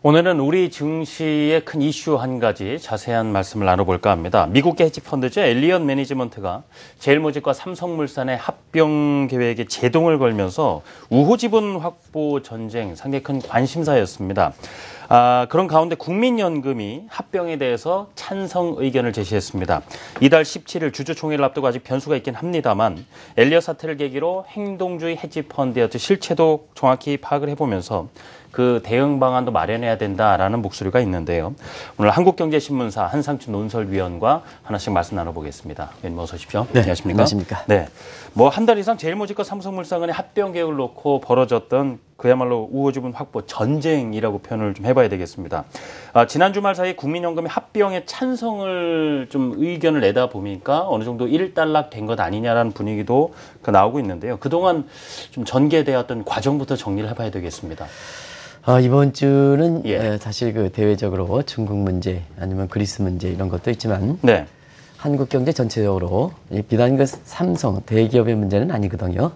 오늘은 우리 증시의 큰 이슈 한 가지 자세한 말씀을 나눠볼까 합니다. 미국계 헤지펀드죠. 엘리엇 매니지먼트가 제일모직과 삼성물산의 합병 계획에 제동을 걸면서 우호지분 확보 전쟁 상당히 큰 관심사였습니다. 그런 가운데 국민연금이 합병에 대해서 찬성 의견을 제시했습니다. 이달 17일 주주총회를 앞두고 아직 변수가 있긴 합니다만 엘리엇 사태를 계기로 행동주의 헤지펀드의 실체도 정확히 파악을 해보면서 그 대응 방안도 마련해야 된다라는 목소리가 있는데요. 오늘 한국경제신문사 한상춘 논설위원과 하나씩 말씀 나눠보겠습니다. 위원님 어서 오십시오. 네, 안녕하십니까? 안녕하십니까? 네, 뭐 한 달 이상 제일모직과 삼성물산 간의 합병 계획을 놓고 벌어졌던 그야말로 우호지분 확보 전쟁이라고 표현을 좀 해봐야 되겠습니다. 지난 주말 사이 국민연금이 합병에 찬성을 좀 의견을 내다 보니까 어느 정도 일단락된 것 아니냐라는 분위기도 나오고 있는데요. 그동안 좀 전개되었던 과정부터 정리를 해봐야 되겠습니다. 이번 주는 사실 그 대외적으로 중국 문제 아니면 그리스 문제 이런 것도 있지만 네. 한국 경제 전체적으로 비단 그 삼성 대기업의 문제는 아니거든요.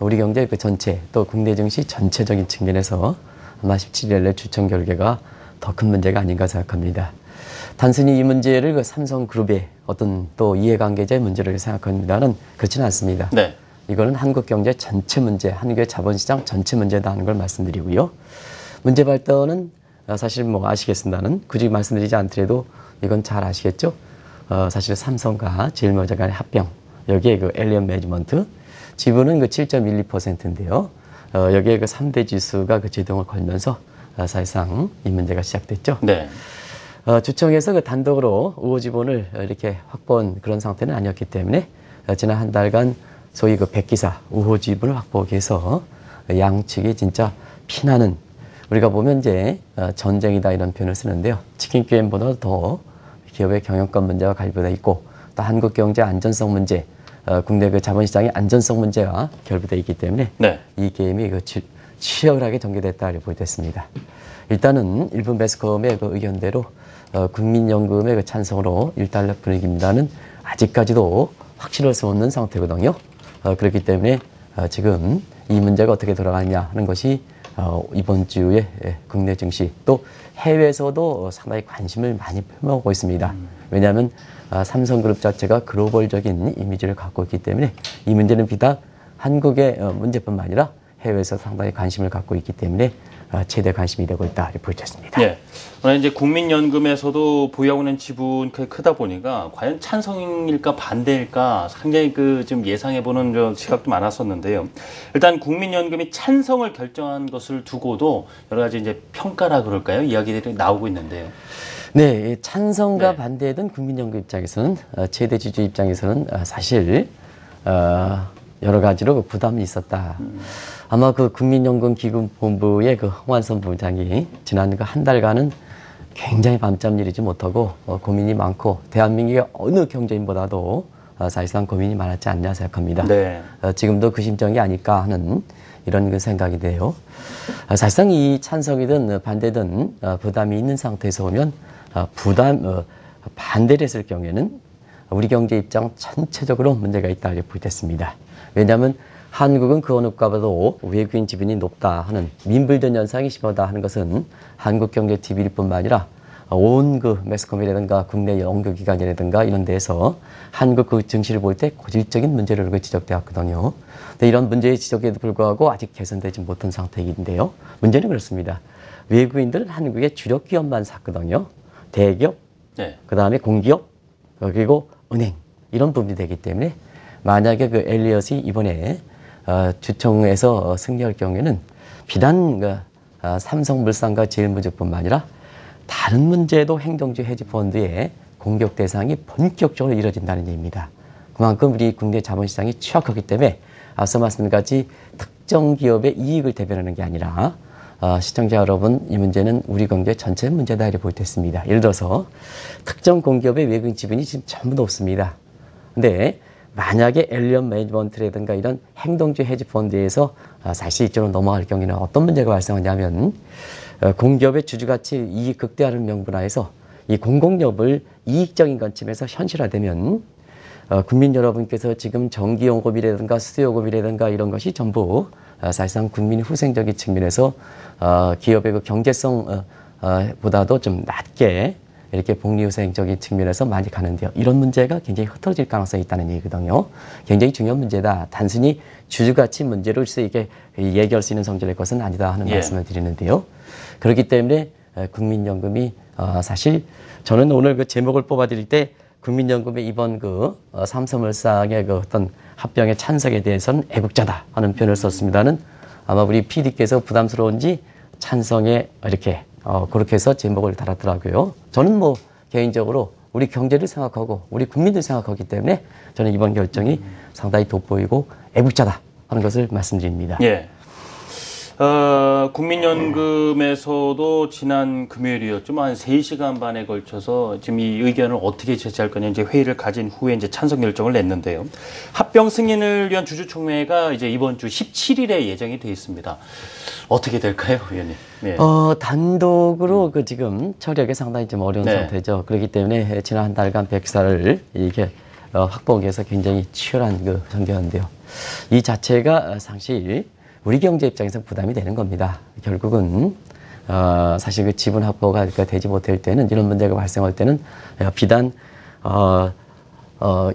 우리 경제 그 전체 또 국내 증시 전체적인 측면에서 아마 17일에 주총 결과가 더 큰 문제가 아닌가 생각합니다. 단순히 이 문제를 그 삼성그룹의 어떤 또 이해관계자의 문제를 생각합니다는 그렇지는 않습니다. 네. 이거는 한국 경제 전체 문제, 한국의 자본시장 전체 문제다 하는 걸 말씀드리고요. 문제 발단은 사실 뭐 아시겠습니다는 굳이 말씀드리지 않더라도 이건 잘 아시겠죠? 사실 삼성과 제일모직 간의 합병, 여기에 그 엘리엇 매니지먼트 지분은 그 7.12%인데요. 여기에 그 3대 지수가 그 제동을 걸면서 사실상 이 문제가 시작됐죠. 네. 주총에서 그 단독으로 우호지분을 이렇게 확보한 그런 상태는 아니었기 때문에 지난 한 달간 소위 그 백기사 우호지분을 확보하기 위해서 양측이 진짜 피나는 우리가 보면 이제 전쟁이다 이런 표현을 쓰는데요. 치킨 게임보다 더 기업의 경영권 문제와 관련되어 있고 또 한국 경제 안전성 문제, 국내 그 자본시장의 안전성 문제와 결부되어 있기 때문에 네. 이 게임이 그 치열하게 전개됐다 보여졌습니다. 일단은 일부 매스컴의 그 의견대로 국민연금의 그 찬성으로 일단락 분위기입니다는 아직까지도 확실할 수 없는 상태거든요. 그렇기 때문에 지금 이 문제가 어떻게 돌아가느냐 하는 것이 이번 주에 국내 증시 또 해외에서도 상당히 관심을 많이 표명하고 있습니다. 왜냐하면 삼성그룹 자체가 글로벌적인 이미지를 갖고 있기 때문에 이 문제는 비단 한국의 문제뿐만 아니라 해외에서 상당히 관심을 갖고 있기 때문에 최대 관심이 되고 있다 이렇게 보여졌습니다. 네. 오늘 이제 국민연금에서도 보유하고 있는 지분이 크다 보니까 과연 찬성일까 반대일까 상당히 그 좀 예상해보는 시각도 많았었는데요. 일단 국민연금이 찬성을 결정한 것을 두고도 여러 가지 이제 평가라 그럴까요? 이야기들이 나오고 있는데요. 네, 찬성과 반대든 국민연금 입장에서는 최대 주주 입장에서는 사실 여러 가지로 부담이 있었다. 아마 그 국민연금기금본부의 그 홍완선 부장이 지난 그 한 달간은 굉장히 밤잠 이루지 못하고 고민이 많고 대한민국의 어느 경제인보다도 사실상 고민이 많았지 않냐 생각합니다. 네. 지금도 그 심정이 아닐까 하는 이런 그 생각인데요. 사실상 이 찬성이든 반대든 부담이 있는 상태에서 보면 반대를 했을 경우에는 우리 경제 입장 전체적으로 문제가 있다 이렇게 보겠습니다. 왜냐하면 한국은 그 어느 과보다도 외국인 지분이 높다 하는 민불전 현상이 심하다 하는 것은 한국 경제 TV일 뿐만 아니라 온 그 매스컴이라든가 국내 연구기관이라든가 이런 데에서 한국 그 증시를 볼 때 고질적인 문제를 지적되었거든요. 근데 이런 문제의 지적에도 불구하고 아직 개선되지 못한 상태인데요. 문제는 그렇습니다. 외국인들은 한국의 주력 기업만 샀거든요. 대기업, 네. 그 다음에 공기업, 그리고 은행 이런 부분이 되기 때문에 만약에 그 엘리엇이 이번에 주총에서 승리할 경우에는 비단 삼성물산과 제일모직뿐만 아니라 다른 문제도 행동주의 헤지펀드의 공격 대상이 본격적으로 이뤄진다는 얘기입니다. 그만큼 우리 국내 자본시장이 취약하기 때문에 앞서 말씀드린 같이 특정 기업의 이익을 대변하는 게 아니라 시청자 여러분, 이 문제는 우리 경제 전체 문제다 이렇게 볼 때 있습니다. 예를 들어서 특정 공기업의 외국인 지분이 지금 전부 다 없습니다. 근데 만약에 엘리엇 매니지먼트라든가 이런 행동주의 헤지펀드에서 사실 이쪽으로 넘어갈 경우에는 어떤 문제가 발생하냐면 공기업의 주주가치 이익 극대화를 명분화해서 이 공공업을 이익적인 관점에서 현실화되면 국민 여러분께서 지금 전기요금이라든가 수도요금이라든가 이런 것이 전부 사실상 국민 후생적인 측면에서 기업의 그 경제성 보다도 좀 낮게 이렇게 복리후생적인 측면에서 많이 가는데요. 이런 문제가 굉장히 흐트러질 가능성이 있다는 얘기거든요. 굉장히 중요한 문제다. 단순히 주주가치 문제로 이게 얘기할 수 있는 성질의 것은 아니다 하는 말씀을 드리는데요. 그렇기 때문에 국민연금이 사실 저는 오늘 그 제목을 뽑아드릴 때 국민연금의 이번 삼성물산의 어떤 합병의 찬성에 대해서는 애국자다 하는 표현을 썼습니다는 아마 우리 PD께서 부담스러운지 찬성에 이렇게 그렇게 해서 제목을 달았더라고요. 저는 뭐 개인적으로 우리 경제를 생각하고 우리 국민들 생각하기 때문에 저는 이번 결정이 상당히 돋보이고 애국자다 하는 것을 말씀드립니다. 예. 국민연금에서도 지난 금요일이었죠. 한 3시간 반에 걸쳐서 지금 이 의견을 어떻게 제시할 거냐 이제 회의를 가진 후에 이제 찬성 결정을 냈는데요. 합병 승인을 위한 주주총회가 이제 이번 주 17일에 예정이 돼 있습니다. 어떻게 될까요, 의원님? 네. 단독으로 지금 처리하기 상당히 좀 어려운 상태죠. 그렇기 때문에 지난 한 달간 백사를 이게 확보하기 위해서 굉장히 치열한 전개였는데요. 이 자체가 사실 우리 경제 입장에서 부담이 되는 겁니다. 결국은 사실 지분 확보가 되지 못할 때는 이런 문제가 발생할 때는 비단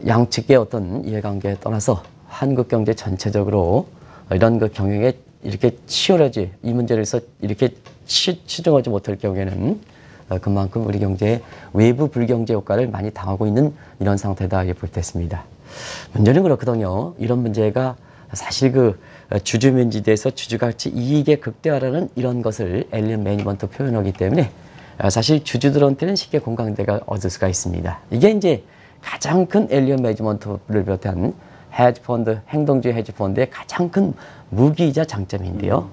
양측의 어떤 이해관계에 떠나서 한국 경제 전체적으로 이런 경영에 이렇게 치열하지 이 문제를 해서 이렇게 치중하지 못할 경우에는 그만큼 우리 경제에 외부 불경제 효과를 많이 당하고 있는 이런 상태다 이렇게 볼 때 있습니다. 문제는 그렇거든요. 이런 문제가 사실 주주 면지대에서 주주가치 이익의 극대화라는 이런 것을 엘리언 매니지먼트 표현하기 때문에 사실 주주들한테는 쉽게 공감대가 얻을 수가 있습니다. 이게 이제 가장 큰 엘리언 매니지먼트를 비롯한 헤지펀드, 행동주의 헤지펀드의 가장 큰 무기이자 장점인데요.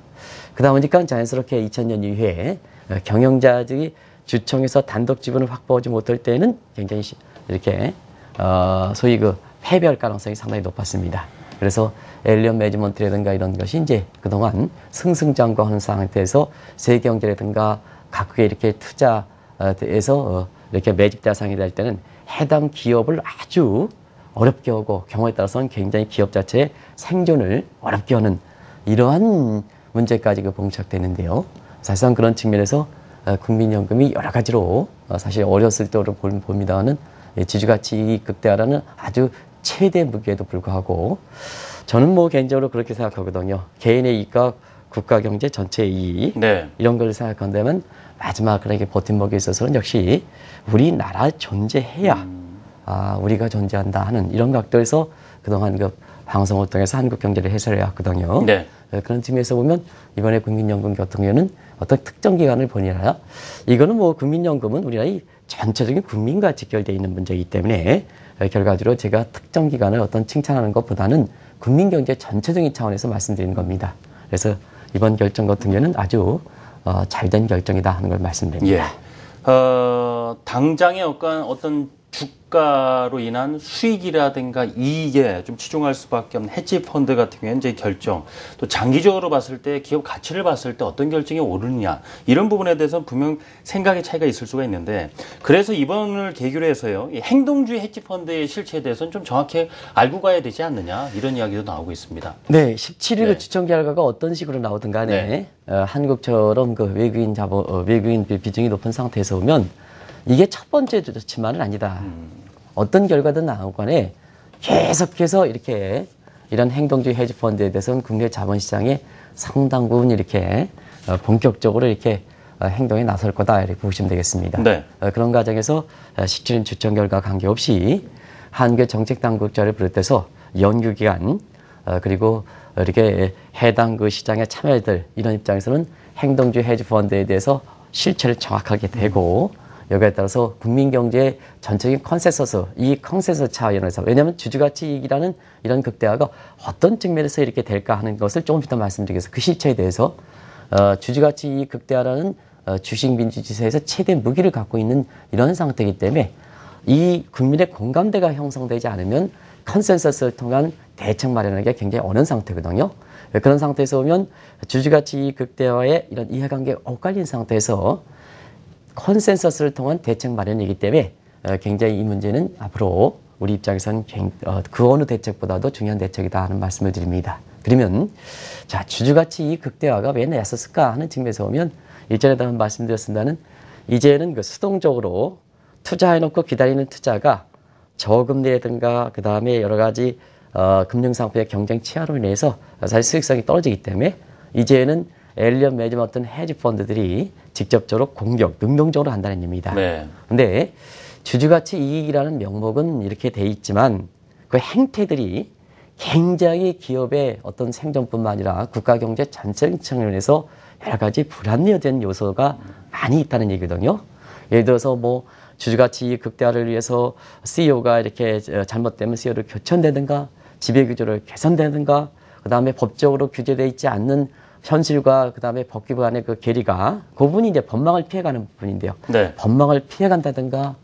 그러다 보니까 자연스럽게 2000년 이후에 경영자들이 주총에서 단독 지분을 확보하지 못할 때는 굉장히 이렇게 소위 패배할 가능성이 상당히 높았습니다. 그래서 엘리언 매니지먼트라든가 이런 것이 이제 그동안 승승장구하는 상태에서 세경제라든가 각국에 이렇게 투자에서 이렇게 매집 대상이 될 때는 해당 기업을 아주 어렵게 하고 경우에 따라서는 굉장히 기업 자체의 생존을 어렵게 하는 이러한 문제까지 봉착되는데요. 사실상 그런 측면에서 국민연금이 여러 가지로 사실 어렸을 때로 봅니다는 지주가치 극대화라는 아주 최대 무기에도 불구하고 저는 뭐 개인적으로 그렇게 생각하거든요. 개인의 이익과 국가 경제 전체의 이익 이런 걸 생각한다면 마지막에 버팀목에 있어서는 역시 우리나라 존재해야 우리가 존재한다 하는 이런 각도에서 그동안 방송을 통해서 한국 경제를 해설해 왔거든요. 그런 측면에서 보면 이번에 국민연금 같은 경우에는 어떤 특정 기관을 보니라 이거는 뭐 국민연금은 우리나라의 전체적인 국민과 직결되어 있는 문제이기 때문에 결과적으로 제가 특정 기관을 어떤 칭찬하는 것보다는 국민 경제 전체적인 차원에서 말씀드리는 겁니다. 그래서 이번 결정 같은 경우는 아주 잘된 결정이다 하는 걸 말씀드립니다. 당장의 어떤 주가로 인한 수익이라든가 이익에 좀 치중할 수밖에 없는 헤지 펀드 같은 경우에는 이제 결정, 또 장기적으로 봤을 때 기업 가치를 봤을 때 어떤 결정이 옳으냐 이런 부분에 대해서는 분명 생각의 차이가 있을 수가 있는데 그래서 이번을 계기로 해서요 이 행동주의 헤지 펀드의 실체에 대해서는 좀 정확히 알고 가야 되지 않느냐 이런 이야기도 나오고 있습니다. 네, 17일 추천 결과가 어떤 식으로 나오든 간에 한국처럼 외국인 비중이 높은 상태에서 보면 이게 첫 번째 좋지만은 아니다. 어떤 결과든 나오고 간에 계속해서 이렇게 이런 행동주의 헤지펀드에 대해서는 국내 자본시장에 상당 부분 이렇게 본격적으로 이렇게 행동에 나설 거다 이렇게 보시면 되겠습니다. 그런 과정에서 17일 추천 결과 관계없이 한국 정책당국자를 비롯해서 연구기관 그리고 이렇게 해당 시장에 참여들 이런 입장에서는 행동주의 헤지펀드에 대해서 실체를 정확하게 대고 여기에 따라서 국민경제의 전체적인 컨센서스, 이 컨센서스 차원에서 왜냐하면 주주가치 이익이라는 이런 극대화가 어떤 측면에서 이렇게 될까 하는 것을 조금 이따 말씀드리겠습니다. 그 실체에 대해서 주주가치 이익 극대화라는 주식 민주주의에서 최대 무기를 갖고 있는 이런 상태이기 때문에 이 국민의 공감대가 형성되지 않으면 컨센서스를 통한 대책 마련하기가 굉장히 어려운 상태거든요. 그런 상태에서 보면 주주가치 이익 극대화의 이런 이해관계가 엇갈린 상태에서 컨센서스를 통한 대책 마련이기 때문에 굉장히 이 문제는 앞으로 우리 입장에서는 그 어느 대책보다도 중요한 대책이다 하는 말씀을 드립니다. 그러면 자 주주가치 이익 극대화가 왜 나섰을까 하는 측면에서 보면 일전에도 한번 말씀드렸습니다는 이제는 그 수동적으로 투자해놓고 기다리는 투자가 저금리라든가 그 다음에 여러 가지 금융상품의 경쟁 치하로 인해서 사실 수익성이 떨어지기 때문에 이제는 엘리엇 매니지먼트 헤지 펀드들이 직접적으로 공격, 능동적으로 한다는 얘기입니다. 네. 근데 주주가치 이익이라는 명목은 이렇게 돼 있지만 그 행태들이 굉장히 기업의 어떤 생존뿐만 아니라 국가 경제 전체적인 측면에서 여러 가지 불합리화된 요소가 많이 있다는 얘기거든요. 예를 들어서 뭐 주주가치 이익 극대화를 위해서 CEO가 이렇게 잘못되면 CEO를 교체한다든가 지배구조를 개선되든가 그 다음에 법적으로 규제되어 있지 않는 현실과 그 다음에 법규 간의 그 괴리가 그 부분이 이제 법망을 피해가는 부분인데요. 네. 법망을 피해간다든가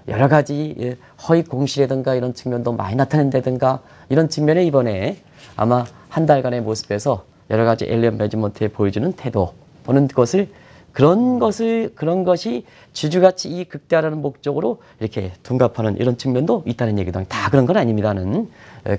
여러 가지 허위 공시라든가 이런 측면도 많이 나타낸다든가 이런 측면에 이번에 아마 한 달간의 모습에서 여러 가지 엘리엇 매니지먼트에 보여주는 태도 보는 것을 그런 것이 주주가치 이익 극대화라는 목적으로 이렇게 둔갑하는 이런 측면도 있다는 얘기도 다 그런 건 아닙니다는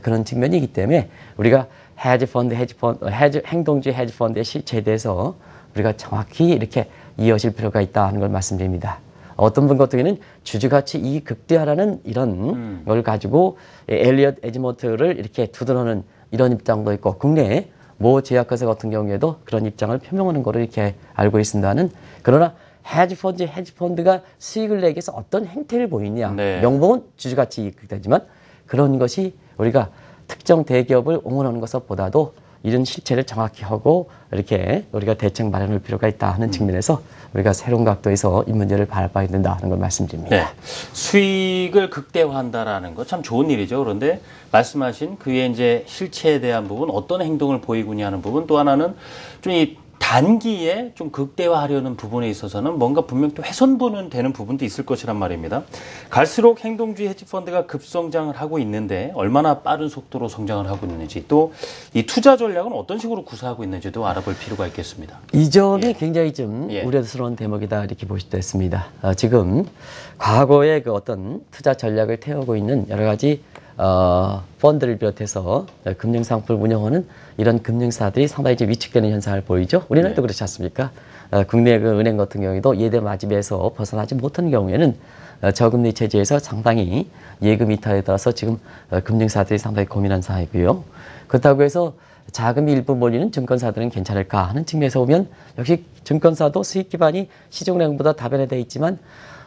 그런 측면이기 때문에 우리가 행동주의 헤지펀드의 실체에 대해서 우리가 정확히 이렇게 이어질 필요가 있다 하는 걸 말씀드립니다. 어떤 분 같은 경우에는 주주가치 이익 극대화라는 이런 걸 가지고 엘리엇 매니지먼트를 이렇게 두드러는 이런 입장도 있고 국내에 모 제약회사 같은 경우에도 그런 입장을 표명하는 거로 이렇게 알고 있습니다는 그러나 헤지펀드가 수익을 내기 위해서 어떤 행태를 보이냐 네. 명목은 주주가치 이익 극대화지만 그런 것이 우리가 특정 대기업을 응원하는 것보다도 이런 실체를 정확히 하고 이렇게 우리가 대책 마련할 필요가 있다 하는 측면에서 우리가 새로운 각도에서 이 문제를 바라봐야 된다 하는 걸 말씀드립니다. 네. 수익을 극대화한다라는 거 참 좋은 일이죠. 그런데 말씀하신 그의 이제 실체에 대한 부분, 어떤 행동을 보이구냐 하는 부분, 또 하나는 좀 이 단기에 좀 극대화하려는 부분에 있어서는 뭔가 분명 또 훼손분은 되는 부분도 있을 것이란 말입니다. 갈수록 행동주의 헤지펀드가 급성장을 하고 있는데 얼마나 빠른 속도로 성장을 하고 있는지 또 이 투자 전략은 어떤 식으로 구사하고 있는지도 알아볼 필요가 있겠습니다. 이 점이 굉장히 좀 우려스러운 대목이다 이렇게 볼 수도 있습니다. 지금 과거의 그 어떤 투자 전략을 태우고 있는 여러 가지 펀드를 비롯해서 금융상품을 운영하는 이런 금융사들이 상당히 좀 위축되는 현상을 보이죠. 우리나라도 그렇지 않습니까? 국내 그 은행 같은 경우에도 예대 마집에서 벗어나지 못한 경우에는 저금리 체제에서 상당히 예금 이탈에 따라서 지금 금융사들이 상당히 고민한 상황이고요. 그렇다고 해서 자금이 일부 몰리는 증권사들은 괜찮을까 하는 측면에서 보면 역시 증권사도 수익 기반이 시중은행보다 다변화되어 있지만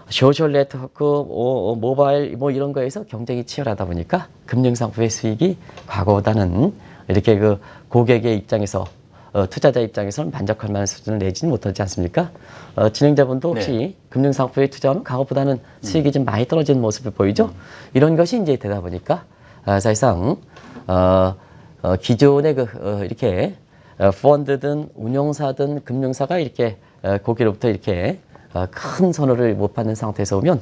소셜 네트워크, 모바일 뭐 이런 거에서 경쟁이 치열하다 보니까 금융상품의 수익이 과거보다는 이렇게 그 고객의 입장에서 투자자 입장에서는 만족할 만한 수준을 내지는 못하지 않습니까? 진행자분도 혹시 금융상품에 투자하면 과거보다는 수익이 좀 많이 떨어지는 모습을 보이죠? 이런 것이 이제 되다 보니까 사실상 기존의 이렇게 펀드든 운용사든 금융사가 이렇게 고기로부터 이렇게 큰 선호를 못 받는 상태에서 오면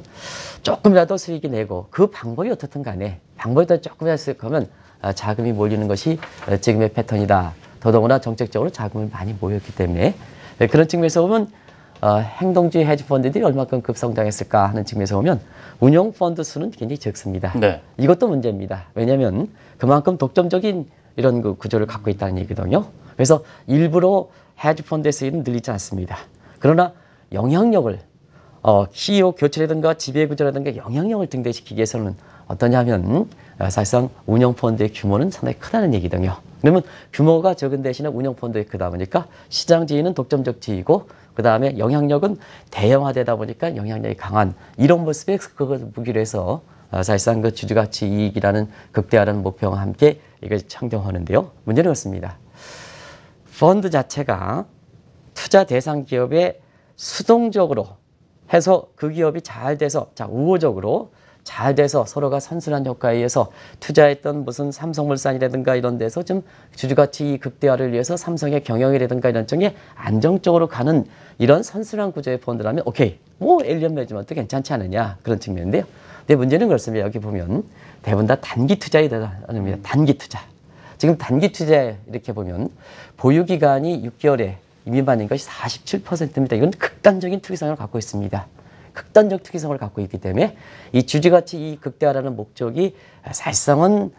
조금이라도 수익이 내고 그 방법이 어떻든 간에 방법이 조금이라도 수익하면 자금이 몰리는 것이 지금의 패턴이다. 더더구나 정책적으로 자금을 많이 모였기 때문에 그런 측면에서 보면 행동주의 헤지펀드들이 얼마큼 급성장했을까 하는 측면에서 보면 운용 펀드 수는 굉장히 적습니다. 네. 이것도 문제입니다. 왜냐하면 그만큼 독점적인 이런 그 구조를 갖고 있다는 얘기거든요. 그래서 일부러 헤지펀드의 수익은 늘리지 않습니다. 그러나 영향력을 CEO 교체라든가 지배구조라든가 영향력을 등대시키기 위해서는 어떠냐면 사실상 운영펀드의 규모는 상당히 크다는 얘기거든요. 그러면 규모가 적은 대신에 운영펀드가 크다 보니까 시장 지위는 독점적 지위고 그 다음에 영향력은 대형화되다 보니까 영향력이 강한 이런 모습에 그걸 무기로 해서 사실상 그 주주가치 이익이라는 극대화라는 목표와 함께 이걸 창정하는데요. 문제는 그렇습니다. 펀드 자체가 투자 대상 기업에 수동적으로 해서 그 기업이 잘 돼서 우호적으로 잘 돼서 서로가 선순환 효과에 의해서 투자했던 무슨 삼성물산이라든가 이런 데서 좀 주주가치 극대화를 위해서 삼성의 경영이라든가 이런 쪽에 안정적으로 가는 이런 선순환 구조의 펀드라면 오케이 뭐 엘리엇 매니지먼트 괜찮지 않느냐 그런 측면인데요. 근데 문제는 그렇습니다. 여기 보면 대부분 다 단기 투자에 대단합니다. 단기 투자. 지금 단기 투자 이렇게 보면 보유 기간이 6개월에 미만인 것이 47%입니다. 이건 극단적인 특이성을 갖고 있습니다. 극단적 특이성을 갖고 있기 때문에 이 주주가치 이익 극대화라는 목적이 사실상은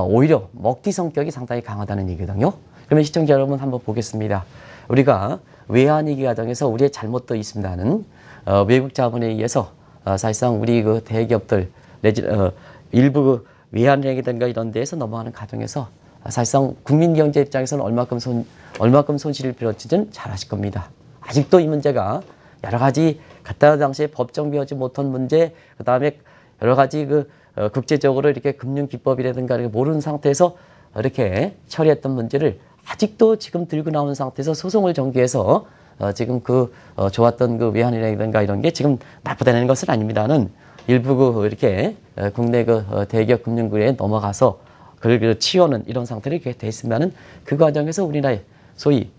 오히려 먹튀 성격이 상당히 강하다는 얘기거든요. 그러면 시청자 여러분 한번 보겠습니다. 우리가 외환위기 과정에서 우리의 잘못도 있습니다는 외국 자본에 의해서 사실상 우리 그 대기업들 내지 일부 그 외환은행이든가 이런 데에서 넘어가는 과정에서 사실상 국민 경제 입장에서는 얼마큼 손실을 빌었지는 잘 아실 겁니다. 아직도 이 문제가 여러 가지 그때 당시에 법정비하지 못한 문제, 그 다음에 여러 가지 국제적으로 이렇게 금융 기법이라든가 이렇게 모르는 상태에서 이렇게 처리했던 문제를 아직도 지금 들고 나오는 상태에서 소송을 전개해서 지금 좋았던 외환이라든가 이런 게 지금 나쁘다는 것은 아닙니다는 일부 이렇게 국내 대기업 금융구에 넘어가서 그걸 치워는 이런 상태로 이렇게 돼 있으면은 그 과정에서 우리나라의 소위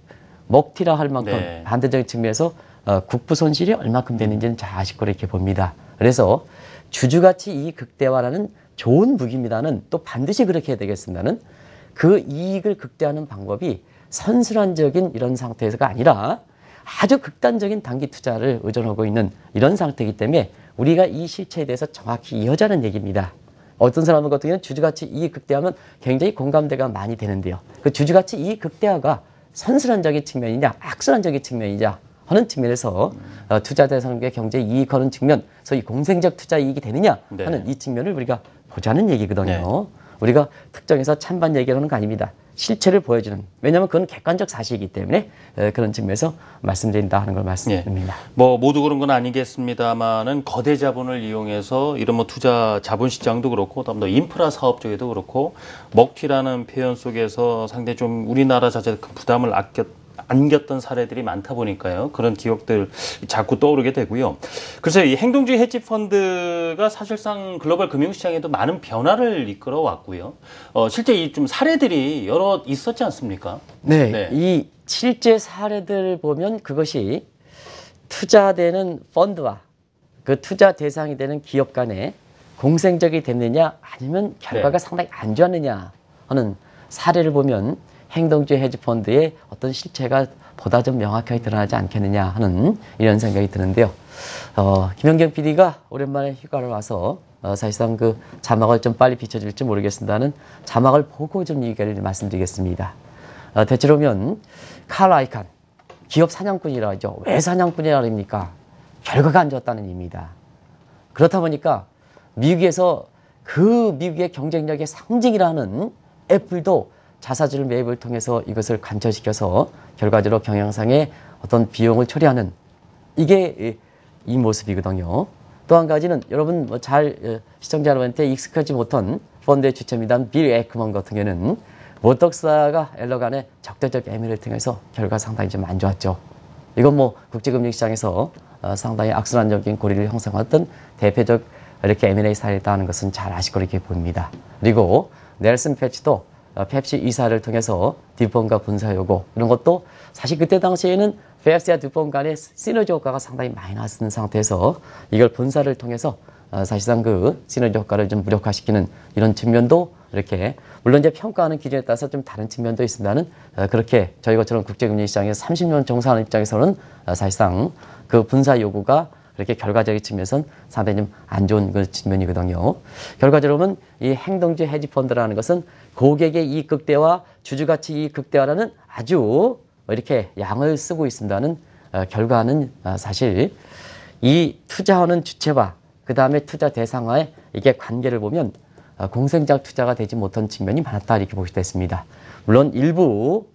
먹튀라 할 만큼 네. 반대적인 측면에서 국부 손실이 얼마큼 되는지는 잘 아실 거로 이렇게 봅니다. 그래서 주주가치 이익 극대화라는 좋은 무기입니다는 또 반드시 그렇게 해야 되겠습니다는 그 이익을 극대화하는 방법이 선순환적인 이런 상태에서가 아니라 아주 극단적인 단기 투자를 의존하고 있는 이런 상태이기 때문에 우리가 이 실체에 대해서 정확히 이해하자는 얘기입니다. 어떤 사람 같은 경우는 주주가치 이익 극대화하면 굉장히 공감대가 많이 되는데요. 그 주주가치 이익 극대화가 선순환적인 측면이냐 악순환적인 측면이냐 하는 측면에서 투자 대상의 경제에 이익하는 측면, 소위 공생적 투자 이익이 되느냐 하는 이 측면을 우리가 보자는 얘기거든요. 네. 우리가 특정해서 찬반 얘기하는 거 아닙니다. 실체를 보여주는, 왜냐하면 그건 객관적 사실이기 때문에 그런 측면에서 말씀드린다 하는 걸 말씀드립니다. 뭐 모두 그런 건 아니겠습니다만은 거대 자본을 이용해서 이런 뭐 투자 자본 시장도 그렇고 또 인프라 사업 쪽에도 그렇고 먹튀라는 표현 속에서 상당히 좀 우리나라 자체에 큰 부담을 안겼던 사례들이 많다 보니까요. 그런 기억들 자꾸 떠오르게 되고요. 그래서 이 행동주의 헤지 펀드가 사실상 글로벌 금융시장에도 많은 변화를 이끌어 왔고요. 실제 이 좀 사례들이 여러 있었지 않습니까? 네. 이 실제 사례들 보면 그것이 투자되는 펀드와 그 투자 대상이 되는 기업 간에 공생적이 됐느냐 아니면 결과가 상당히 안 좋았느냐 하는 사례를 보면 행동주의 헤지펀드의 어떤 실체가 보다 좀 명확하게 드러나지 않겠느냐 하는 이런 생각이 드는데요. 김현경 PD가 오랜만에 휴가를 와서 사실상 자막을 좀 빨리 비춰줄지 모르겠습니다는 자막을 보고 좀 얘기를 말씀드리겠습니다. 대체로 보면 칼 아이칸, 기업 사냥꾼이라 하죠. 왜 사냥꾼이라 합니까? 결과가 안 좋았다는 의미입니다. 그렇다 보니까 미국에서 그 미국의 경쟁력의 상징이라는 애플도 자사주 매입을 통해서 이것을 관철시켜서 결과적으로 경영상의 어떤 비용을 처리하는 이게 이 모습이거든요. 또 한 가지는 여러분 시청자 여러분한테 익숙하지 못한 펀드의 주체입니다. 빌 에크먼 같은 경우는 모떡사가 엘러간의 적대적 애매를 통해서 결과 상당히 좀 안 좋았죠. 이건 뭐 국제금융시장에서 상당히 악순환적인 고리를 형성했던 대표적 이렇게 M&A 사례다 하는 것은 잘 아실 거로 이렇게 보입니다. 그리고 넬슨 패치도 펩시 이사를 통해서 듀폰과 분사 요구 이런 것도 사실 그때 당시에는 펩시와 듀폰 간의 시너지 효과가 상당히 많이 났던 상태에서 이걸 분사를 통해서 사실상 시너지 효과를 좀 무력화시키는 이런 측면도 이렇게 물론 이제 평가하는 기준에 따라서 좀 다른 측면도 있습니다는 그렇게 저희 것처럼 국제금융시장에서 30년 종사하는 입장에서는 사실상 그 분사 요구가 그렇게 결과적인 측면에서는 상당히 좀 안 좋은 측면이거든요. 결과적으로 보면 이 행동주의 헤지펀드라는 것은 고객의 이익 극대화, 주주가치 이익 극대화라는 아주 이렇게 양을 쓰고 있습니다는 결과는 사실 이 투자하는 주체와 그 다음에 투자 대상과의 이게 관계를 보면 공생적 투자가 되지 못한 측면이 많았다 이렇게 보실 수 있습니다. 물론 일부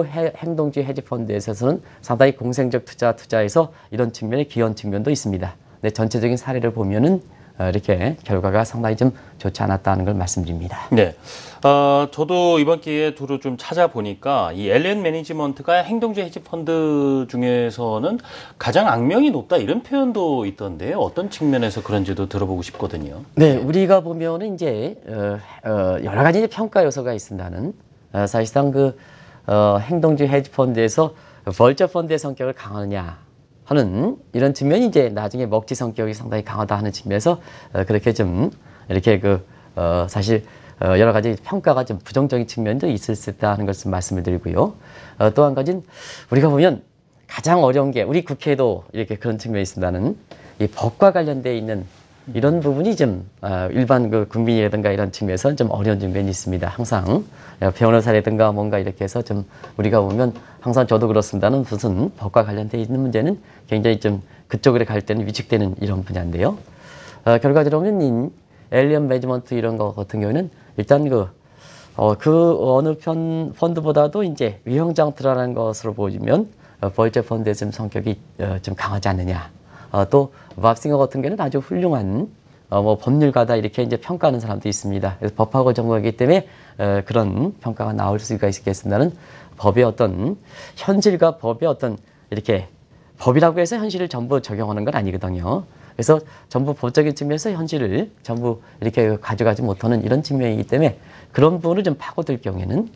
행동주의 헤지펀드에서는 상당히 공생적 투자에서 이런 측면의 기여한 측면도 있습니다. 근데 전체적인 사례를 보면은 이렇게 결과가 상당히 좀 좋지 않았다는 걸 말씀드립니다. 네. 저도 이번 기회에 두루 좀 찾아보니까 이 엘리언 매니지먼트가 행동주의 헤지펀드 중에서는 가장 악명이 높다 이런 표현도 있던데요. 어떤 측면에서 그런지도 들어보고 싶거든요. 네, 우리가 보면은 이제 여러 가지 평가 요소가 있습니다는 사실상 행동주의 헤지펀드에서 벌처 펀드의 성격을 강하느냐 하는 이런 측면이 이제 나중에 먹튀 성격이 상당히 강하다 하는 측면에서 그렇게 좀 이렇게 사실 여러 가지 평가가 좀 부정적인 측면도 있을 수 있다 하는 것을 말씀을 드리고요. 또 한 가지는 우리가 보면 가장 어려운 게 우리 국회에도 이렇게 그런 측면이 있습니다는 이 법과 관련되어 있는 이런 부분이 좀 일반 그 국민이라든가 이런 측면에서 좀 어려운 측면이 있습니다. 항상 변호사라든가 뭔가 이렇게 해서 좀 우리가 보면 항상 저도 그렇습니다는 무슨 법과 관련돼 있는 문제는 굉장히 좀 그쪽으로 갈 때는 위축되는 이런 분야인데요. 결과적으로 보면 이 엘리언 매니지먼트 이런 거 같은 경우는 일단 그 어느 펀드보다도 이제 위험장투라는 것으로 보이면 벌처 펀드의 좀 성격이 좀 강하지 않느냐. 또 왑싱어 같은 경우는 아주 훌륭한 뭐 법률가다 이렇게 이제 평가하는 사람도 있습니다. 그래서 법하고 전공하기 때문에 그런 평가가 나올 수가 있겠습니다는 법의 어떤 현실과 법의 어떤 이렇게 법이라고 해서 현실을 전부 적용하는 건 아니거든요. 그래서 전부 법적인 측면에서 현실을 전부 이렇게 가져가지 못하는 이런 측면이기 때문에 그런 부분을 좀 파고들 경우에는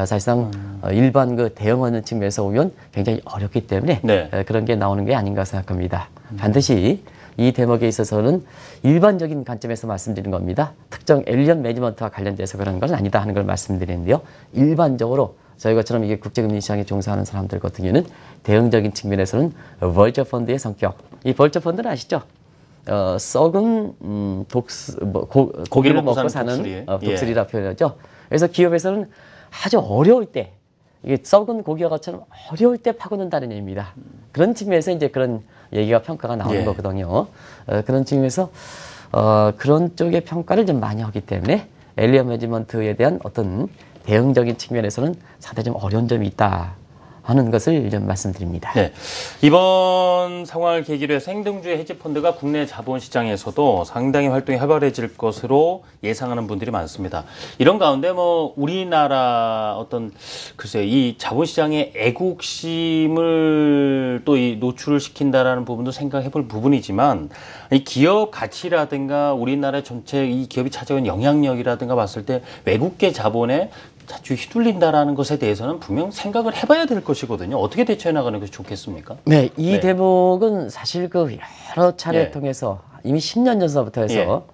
사실상 일반 그 대응하는 측면에서 오면 굉장히 어렵기 때문에 네. 그런 게 나오는 게 아닌가 생각합니다. 반드시 이 대목에 있어서는 일반적인 관점에서 말씀드리는 겁니다. 특정 엘리언 매니지먼트와 관련돼서 그런 건 아니다 하는 걸 말씀드리는데요. 일반적으로 저희가처럼 이게 국제금융시장에 종사하는 사람들 같은 경우는 대응적인 측면에서는 벌처 펀드의 성격. 이 벌처 펀드는 아시죠? 썩은 고기를 먹고 사는 독수리라 표현하죠. 그래서 기업에서는 아주 어려울 때, 이게 썩은 고기와 같처럼 어려울 때 파고든다는 얘기입니다. 그런 측면에서 이제 그런 얘기가 평가가 나오는 거거든요. 그런 측면에서 그런 쪽의 평가를 좀 많이 하기 때문에 엘리언 매니지먼트에 대한 어떤 대응적인 측면에서는 상당히 좀 어려운 점이 있다 하는 것을 좀 말씀드립니다. 네. 이번 상황을 계기로 해서 행동주의 헤지펀드가 국내 자본시장에서도 상당히 활동이 활발해질 것으로 예상하는 분들이 많습니다. 이런 가운데 뭐 우리나라 어떤 글쎄요, 이 자본시장의 애국심을 또 이 노출을 시킨다라는 부분도 생각해 볼 부분이지만 이 기업 가치라든가 우리나라 전체 이 기업이 차지하는 영향력이라든가 봤을 때 외국계 자본에 자주 휘둘린다라는 것에 대해서는 분명 생각을 해봐야 될 것이거든요. 어떻게 대처해 나가는 것이 좋겠습니까? 네, 이 대목은 사실 그 여러 차례를 통해서 이미 10년 전서부터 해서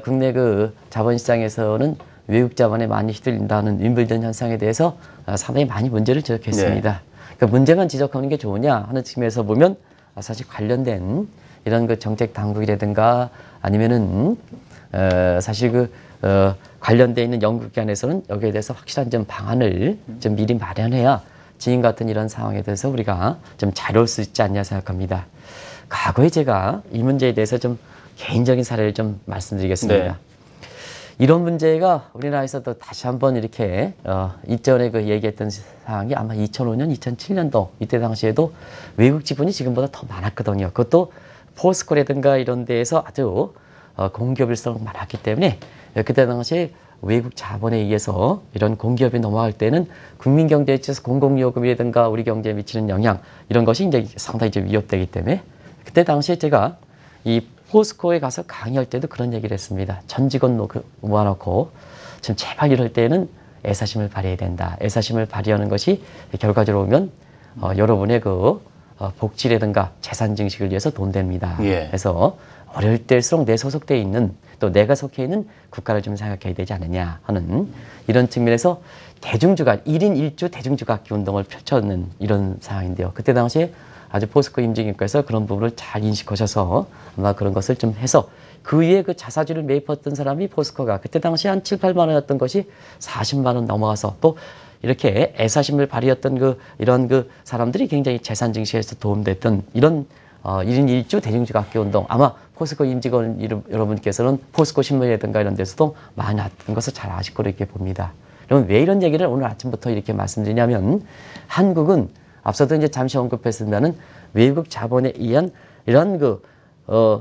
국내 그 자본시장에서는 외국 자본에 많이 휘둘린다는 윈블던 현상에 대해서 상당히 많이 문제를 지적했습니다. 그 문제만 지적하는 게 좋으냐 하는 측면에서 보면 사실 관련된 이런 그 정책 당국이라든가 아니면은 사실 그 관련돼 있는 연구기관에서는 여기에 대해서 확실한 좀 방안을 좀 미리 마련해야 지금 같은 이런 상황에 대해서 우리가 좀 잘 올 수 있지 않냐 생각합니다. 과거에 제가 이 문제에 대해서 좀 개인적인 사례를 좀 말씀드리겠습니다. 네. 이런 문제가 우리나라에서도 다시 한번 이렇게 이전에 그 얘기했던 사항이 아마 2005년, 2007년도 이때 당시에도 외국 지분이 지금보다 더 많았거든요. 그것도 포스코라든가 이런 데에서 아주 공기업일수록 많았기 때문에 그때 당시에 외국 자본에 의해서 이런 공기업이 넘어갈 때는 국민 경제에 있어서 공공요금이라든가 우리 경제에 미치는 영향 이런 것이 이제 상당히 좀 위협되기 때문에 그때 당시에 제가 이 포스코에 가서 강의할 때도 그런 얘기를 했습니다. 전 직원 모아놓고 지금 제발 이럴 때는 애사심을 발휘해야 된다. 애사심을 발휘하는 것이 결과적으로 보면 여러분의 그 복지라든가 재산 증식을 위해서 돈 됩니다. 그래서 어려울 때일수록 내 소속돼 있는 또 내가 속해 있는 국가를 좀 생각해야 되지 않느냐 하는 이런 측면에서 대중주가 1인 1주 대중주각기 운동을 펼쳤는 이런 상황인데요. 그때 당시에 아주 포스코 임직인께서 그런 부분을 잘 인식하셔서 아마 그런 것을 좀 해서 그 위에 그 자사주를 매입했던 사람이 포스코가 그때 당시에 한 7, 8만 원이었던 것이 40만 원 넘어가서 또 이렇게 애사심을 발휘했던 이런 사람들이 굉장히 재산 증식에서 도움됐던 이런 1인 1주 대중주각기 운동 아마 포스코 임직원 여러분께서는 포스코 신문이라든가 이런 데서도 많이 나왔던 것을 잘 아실 거로 이렇게 봅니다. 그러면 왜 이런 얘기를 오늘 아침부터 이렇게 말씀드리냐면 한국은 앞서도 이제 잠시 언급했습니다는 외국 자본에 의한 이런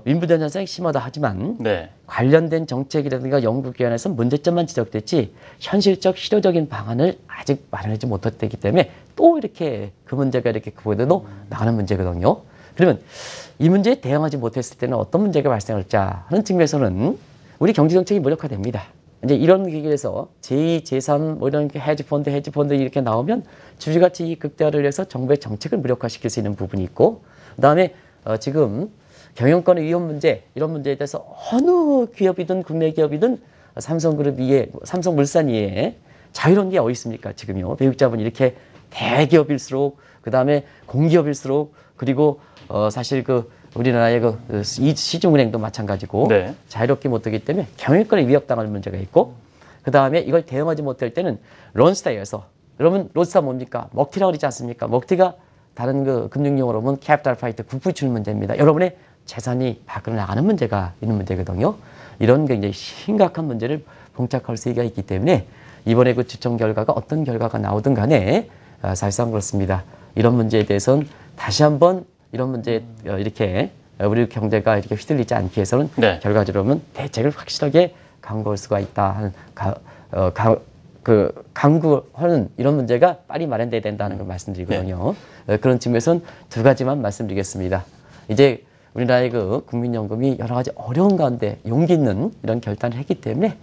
윈블던 현상이 심하다 하지만 관련된 정책이라든가 연구기관에서 문제점만 지적됐지 현실적 실효적인 방안을 아직 마련하지 못했기 때문에 또 이렇게 그 문제가 이렇게 그보다도 나가는 문제거든요. 그러면 이 문제에 대응하지 못했을 때는 어떤 문제가 발생할까 하는 측면에서는 우리 경제정책이 무력화됩니다. 이제 이런 계기에서 제2, 제3 뭐 이런 헤지펀드 이렇게 나오면 주주가치 이익 극대화를 해서 정부의 정책을 무력화시킬 수 있는 부분이 있고 그다음에 지금 경영권의 위험 문제 이런 문제에 대해서 어느 기업이든 국내 기업이든 삼성그룹 이해, 삼성물산 이해 자유로운 게 어디 있습니까? 지금요. 외국 자본이 이렇게 대기업일수록 그다음에 공기업일수록 그리고 사실 우리나라의 이 시중은행도 마찬가지고 네. 자유롭게 못 되기 때문에 경영권에 위협당할 문제가 있고 그 다음에 이걸 대응하지 못할 때는 론스타에서 여러분 론스타 뭡니까? 먹튀라고 그러지 않습니까? 먹튀가 다른 그 금융용어로 보면 캐피탈 파이트 국부출 문제입니다. 여러분의 재산이 밖으로 나가는 문제가 있는 문제거든요. 이런 굉장히 심각한 문제를 봉착할 수가 있기 때문에 이번에 그 추천 결과가 어떤 결과가 나오든 간에 사실상 그렇습니다. 이런 문제에 대해서는 다시 한번 이런 문제에 이렇게 우리 경제가 이렇게 휘둘리지 않기 위해서는 네. 결과적으로는 대책을 확실하게 강구할 수가 있다 하는 강구하는 이런 문제가 빨리 마련돼야 된다는 걸 말씀드리거든요. 그런 측면에서는 두 가지만 말씀드리겠습니다. 이제 우리나라의 그 국민연금이 여러 가지 어려운 가운데 용기 있는 이런 결단을 했기 때문에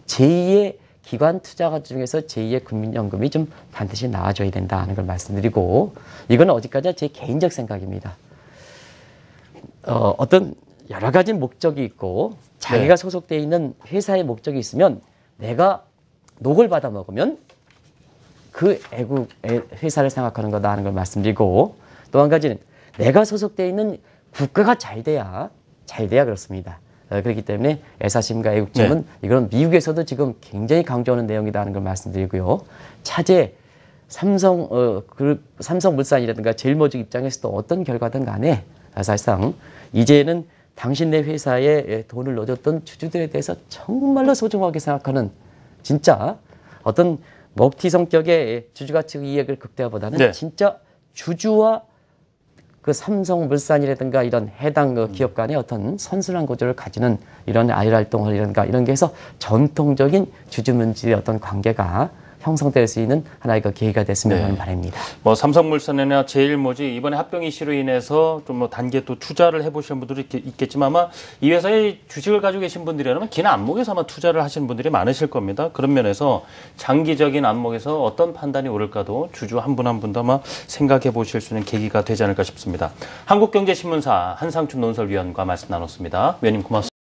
제2의 기관 투자가 중에서 제2의 국민연금이 좀 반드시 나와줘야 된다는 걸 말씀드리고 이건 어디까지나 제 개인적 생각입니다. 어떤 여러 가지 목적이 있고 자기가 소속돼 있는 회사의 목적이 있으면 내가 녹을 받아 먹으면 그 회사를 생각하는 거다 하는 걸 말씀드리고 또 한 가지는 내가 소속돼 있는 국가가 잘 돼야 그렇습니다. 그렇기 때문에 애사심과 애국심은 이건 미국에서도 지금 굉장히 강조하는 내용이다 하는 걸 말씀드리고요. 차제 삼성물산이라든가 제일모직 입장에서도 어떤 결과든 간에 사실상 이제는 당신네 회사에 돈을 넣어줬던 주주들에 대해서 정말로 소중하게 생각하는 진짜 어떤 먹튀 성격의 주주가치 이익을 극대화보다는 진짜 주주와 그 삼성물산이라든가 이런 해당 그 기업 간의 어떤 선순환 구조를 가지는 이런 아이를 활동이라든가 이런 게 해서 전통적인 주주문지의 어떤 관계가 형성될 수 있는 하나의 그 계기가 됐으면 하는 바람입니다. 뭐 삼성물산이나 제일모직 이번에 합병 이슈로 인해서 좀 뭐 단계 또 투자를 해보시는 분들이 있겠지만 아마 이 회사의 주식을 가지고 계신 분들이라면 긴 안목에서 아마 투자를 하시는 분들이 많으실 겁니다. 그런 면에서 장기적인 안목에서 어떤 판단이 오를까도 주주 한 분 한 분도 아마 생각해 보실 수 있는 계기가 되지 않을까 싶습니다. 한국경제신문사 한상춘 논설위원과 말씀 나눴습니다. 위원님 고맙습니다.